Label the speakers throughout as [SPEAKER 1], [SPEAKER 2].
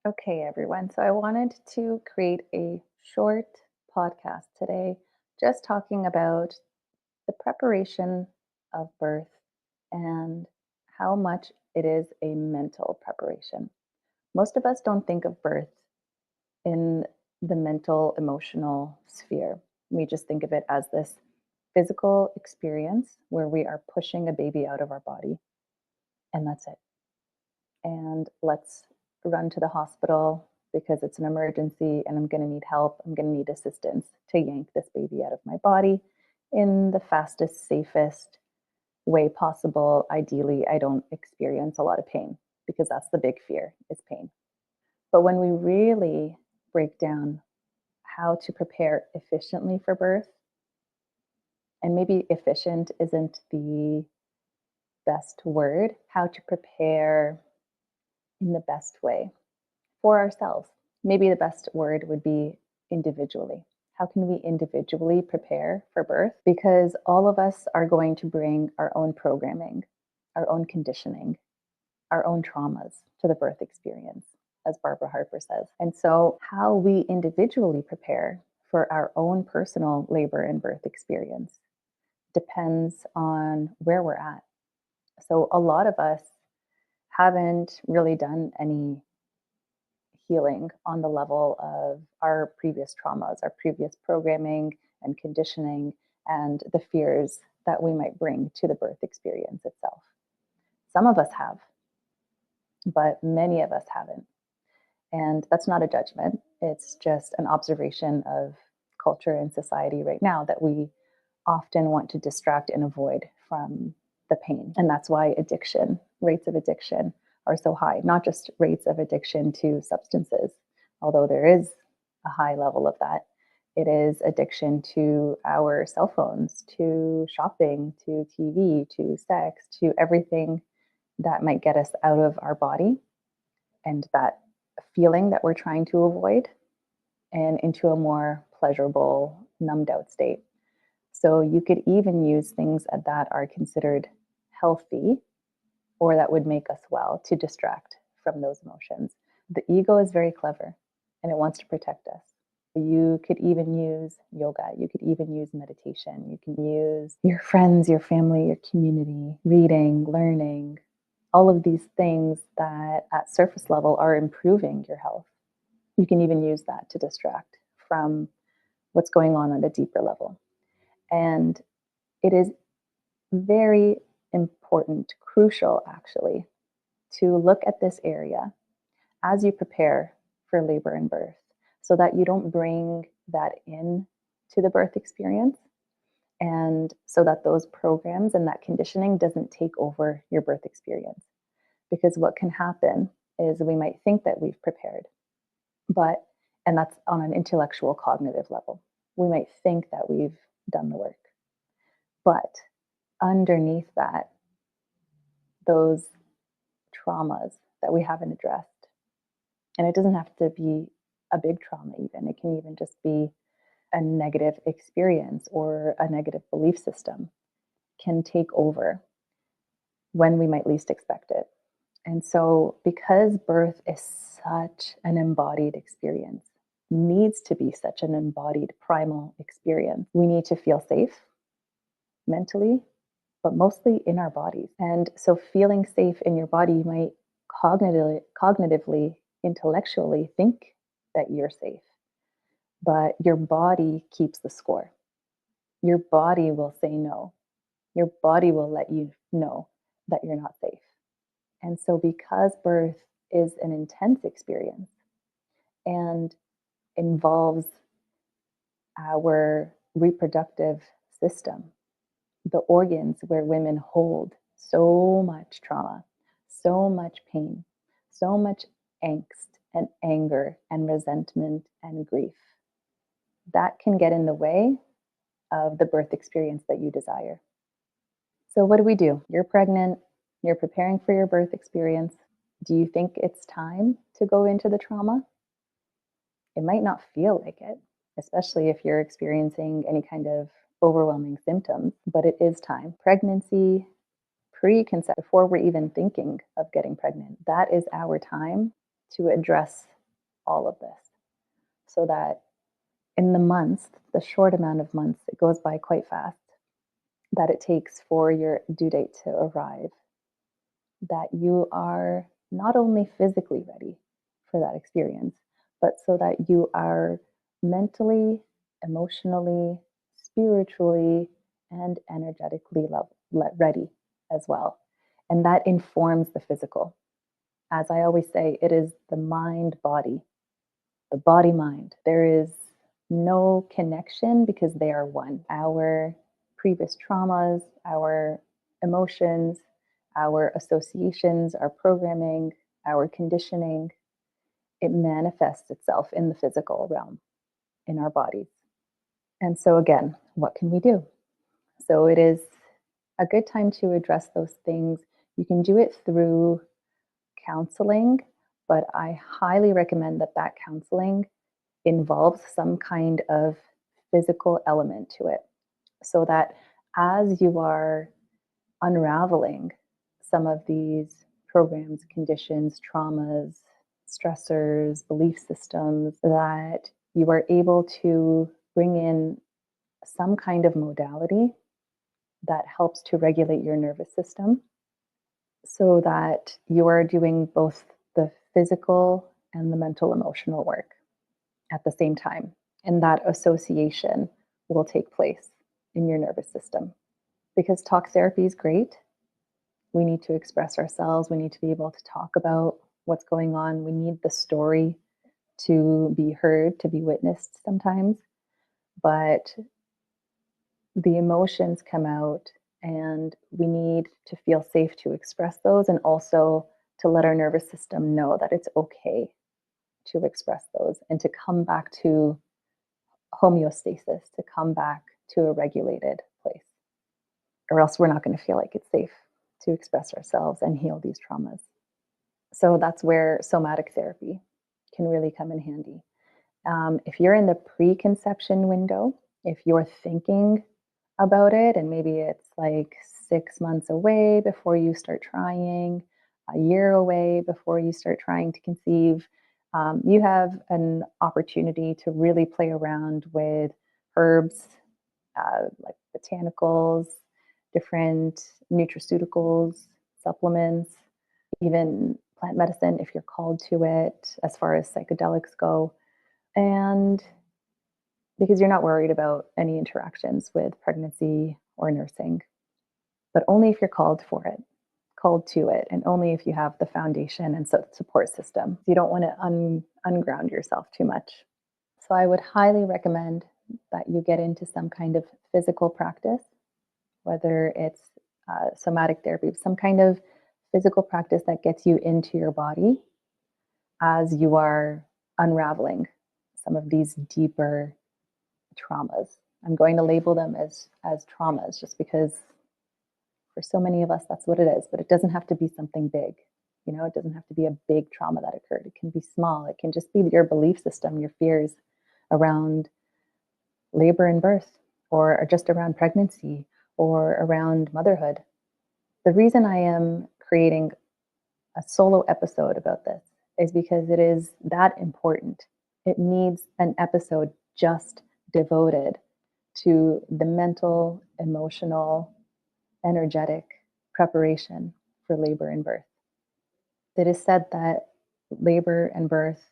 [SPEAKER 1] Okay, everyone. So I wanted to create a short podcast today, just talking about the preparation of birth and how much it is a mental preparation. Most of us don't think of birth in the mental, emotional sphere. We just think of it as this physical experience where we are pushing a baby out of our body, and that's it. And let's run to the hospital because it's an emergency and I'm going to need help. I'm going to need assistance to yank this baby out of my body in the fastest, safest way possible. Ideally, I don't experience a lot of pain because that's the big fear is pain. But when we really break down how to prepare efficiently for birth, and maybe efficient isn't the best word, how to prepare in the best way for ourselves. Maybe the best word would be individually. How can we individually prepare for birth? Because all of us are going to bring our own programming, our own conditioning, our own traumas to the birth experience, as Barbara Harper says. And so, how we individually prepare for our own personal labor and birth experience depends on where we're at. So, a lot of us haven't really done any healing on the level of our previous traumas, our previous programming and conditioning, and the fears that we might bring to the birth experience itself. Some of us have, but many of us haven't. And that's not a judgment, it's just an observation of culture and society right now that we often want to distract and avoid from the pain. And that's why rates of addiction are so high, not just rates of addiction to substances, although there is a high level of that. It is addiction to our cell phones, to shopping, to TV, to sex, to everything that might get us out of our body and that feeling that we're trying to avoid and into a more pleasurable, numbed out state. So you could even use things that are considered healthy or that would make us well to distract from those emotions. The ego is very clever and it wants to protect us. You could even use yoga, you could even use meditation, you can use your friends, your family, your community, reading, learning, all of these things that at surface level are improving your health. You can even use that to distract from what's going on at a deeper level. And it is very important, crucial actually, to look at this area as you prepare for labor and birth so that you don't bring that in to the birth experience and so that those programs and that conditioning doesn't take over your birth experience. Because what can happen is we might think that we've prepared, but, and that's on an intellectual cognitive level, we might think that we've done the work. But underneath that, those traumas that we haven't addressed, and it doesn't have to be a big trauma, even, it can even just be a negative experience or a negative belief system, can take over when we might least expect it. And so, because birth is such an embodied experience, needs to be such an embodied primal experience, we need to feel safe mentally, but mostly in our bodies. And so, feeling safe in your body, you might cognitively, intellectually think that you're safe, but your body keeps the score. Your body will say no. Your body will let you know that you're not safe. And so, because birth is an intense experience and involves our reproductive system, the organs where women hold so much trauma, so much pain, so much angst and anger and resentment and grief, that can get in the way of the birth experience that you desire. So, what do we do? You're pregnant, you're preparing for your birth experience. Do you think it's time to go into the trauma? It might not feel like it, especially if you're experiencing any kind of overwhelming symptoms, but it is time. Pregnancy, pre-conception, before we're even thinking of getting pregnant, that is our time to address all of this so that in the months, the short amount of months, it goes by quite fast, that it takes for your due date to arrive, that you are not only physically ready for that experience, but so that you are mentally, emotionally, spiritually, and energetically ready as well. And that informs the physical. As I always say, it is the mind body, the body mind. There is no connection because they are one. Our previous traumas, our emotions, our associations, our programming, our conditioning, it manifests itself in the physical realm, in our bodies. And so, again, what can we do? So, it is a good time to address those things. You can do it through counseling, but I highly recommend that counseling involves some kind of physical element to it so that as you are unraveling some of these programs, conditions, traumas, stressors, belief systems, that you are able to bring in some kind of modality that helps to regulate your nervous system so that you are doing both the physical and the mental emotional work at the same time. And that association will take place in your nervous system. Because talk therapy is great. We need to express ourselves. We need to be able to talk about what's going on. We need the story to be heard, to be witnessed sometimes. But the emotions come out, and we need to feel safe to express those and also to let our nervous system know that it's okay to express those and to come back to homeostasis, to come back to a regulated place, or else we're not going to feel like it's safe to express ourselves and heal these traumas. So that's where somatic therapy can really come in handy. If you're in the preconception window, if you're thinking about it and maybe it's like 6 months away before you start trying, a year away before you start trying to conceive, you have an opportunity to really play around with herbs, like botanicals, different nutraceuticals, supplements, even plant medicine if you're called to it, as far as psychedelics go. And because you're not worried about any interactions with pregnancy or nursing, but only if you're called for it, called to it, and only if you have the foundation and support system. You don't want to unground yourself too much. So I would highly recommend that you get into some kind of physical practice, whether it's somatic therapy, some kind of physical practice that gets you into your body as you are unraveling some of these deeper traumas. I'm going to label them as traumas just because for so many of us that's what it is, but it doesn't have to be something big. You know, it doesn't have to be a big trauma that occurred. It can be small. It can just be your belief system, your fears around labor and birth, or just around pregnancy, or around motherhood. The reason I am creating a solo episode about this is because it is that important. It needs an episode just devoted to the mental, emotional, energetic preparation for labor and birth. It is said that labor and birth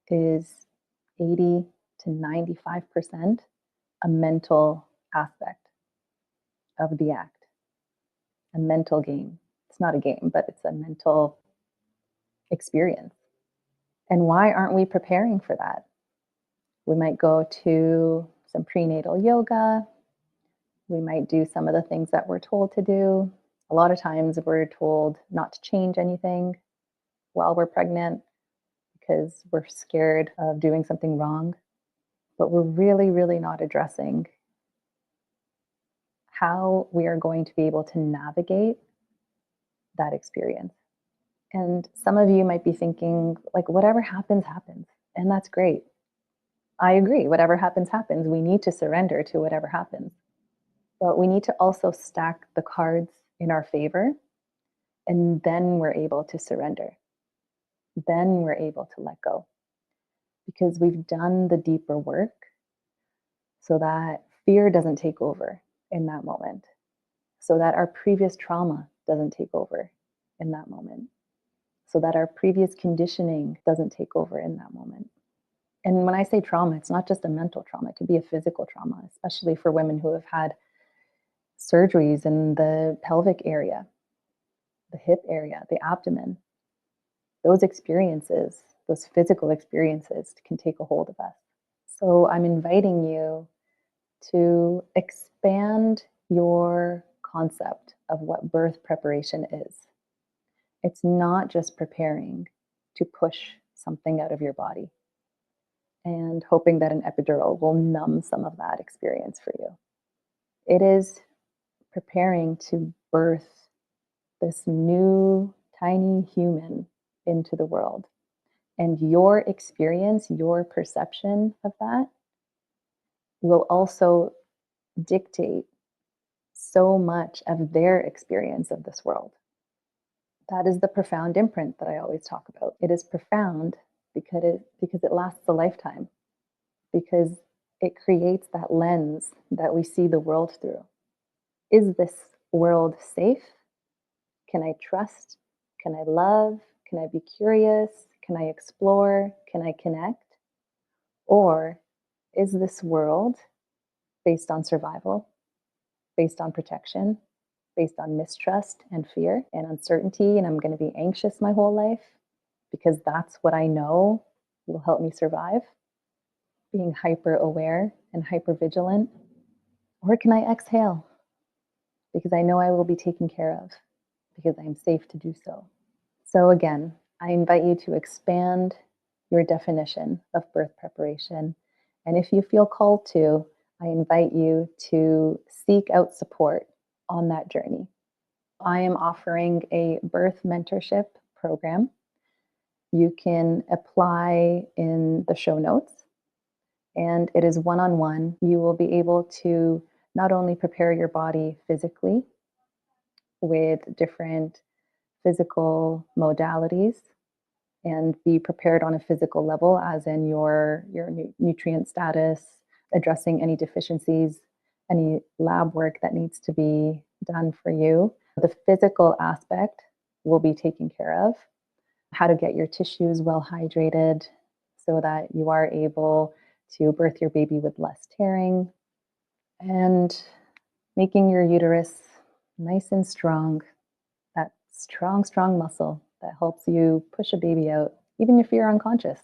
[SPEAKER 1] is 80 to 95% a mental aspect of the act, a mental game. It's not a game, but it's a mental experience. And why aren't we preparing for that? We might go to some prenatal yoga. We might do some of the things that we're told to do. A lot of times we're told not to change anything while we're pregnant because we're scared of doing something wrong. But we're really, really not addressing how we are going to be able to navigate that experience. And some of you might be thinking, like, whatever happens, happens. And that's great. I agree. Whatever happens, happens. We need to surrender to whatever happens. But we need to also stack the cards in our favor. And then we're able to surrender. Then we're able to let go. because we've done the deeper work so that fear doesn't take over in that moment, so that our previous trauma doesn't take over in that moment, so that our previous conditioning doesn't take over in that moment. And when I say trauma, it's not just a mental trauma, it could be a physical trauma, especially for women who have had surgeries in the pelvic area, the hip area, the abdomen. Those experiences, those physical experiences, can take a hold of us. So I'm inviting you to expand your concept of what birth preparation is. It's not just preparing to push something out of your body and hoping that an epidural will numb some of that experience for you. It is preparing to birth this new tiny human into the world. And your experience, your perception of that will also dictate so much of their experience of this world. That is the profound imprint that I always talk about. It is profound because it lasts a lifetime, because it creates that lens that we see the world through. Is this world safe? Can I trust? Can I love? Can I be curious? Can I explore? Can I connect? Or is this world based on survival, based on protection, based on mistrust and fear and uncertainty? And I'm going to be anxious my whole life because that's what I know will help me survive, being hyper aware and hyper vigilant. Or can I exhale because I know I will be taken care of, because I am safe to do so? So, again, I invite you to expand your definition of birth preparation. And if you feel called to, I invite you to seek out support on that journey. I am offering a birth mentorship program. You can apply in the show notes, and it is one on one. You will be able to not only prepare your body physically with different physical modalities and be prepared on a physical level, as in your nutrient status, addressing any deficiencies, any lab work that needs to be done for you. The physical aspect will be taken care of. How to get your tissues well hydrated so that you are able to birth your baby with less tearing, and making your uterus nice and strong, that strong, strong muscle that helps you push a baby out, even if you're unconscious.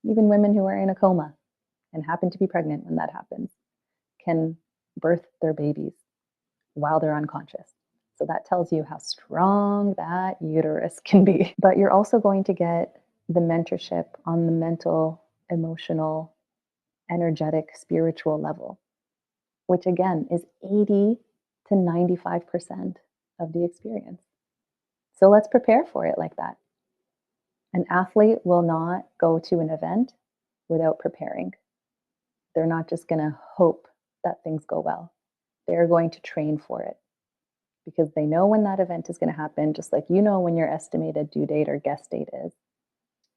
[SPEAKER 1] Even women who are in a coma and happen to be pregnant when that happens can birth their babies while they're unconscious. So that tells you how strong that uterus can be. But you're also going to get the mentorship on the mental, emotional, energetic, spiritual level, which again is 80 to 95% of the experience. So let's prepare for it like that. An athlete will not go to an event without preparing. They're not just going to hope that things go well. They're going to train for it because they know when that event is going to happen, just like you know when your estimated due date or guess date is.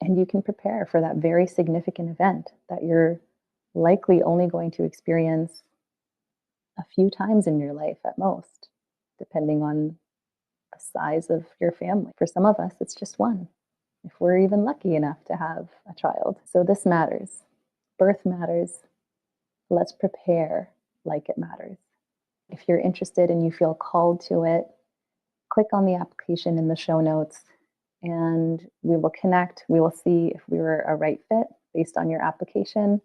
[SPEAKER 1] And you can prepare for that very significant event that you're likely only going to experience a few times in your life at most, depending on the size of your family. For some of us, it's just one, if we're even lucky enough to have a child. So this matters. Birth matters. Let's prepare like it matters. If you're interested and you feel called to it, click on the application in the show notes and we will connect. We will see if we were a right fit based on your application,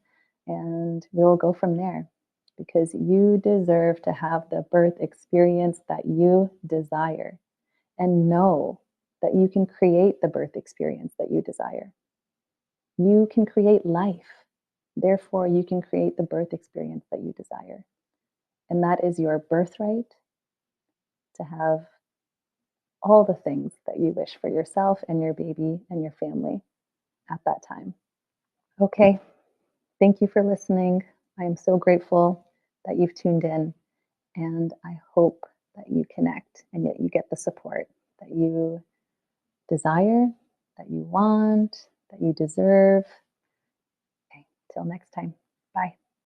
[SPEAKER 1] and we will go from there, because you deserve to have the birth experience that you desire, and know that you can create the birth experience that you desire. You can create life. Therefore, you can create the birth experience that you desire. And that is your birthright, to have all the things that you wish for yourself and your baby and your family at that time. Okay, thank you for listening. I am so grateful that you've tuned in, and I hope that you connect and that you get the support that you desire, that you want, that you deserve. Till next time. Bye.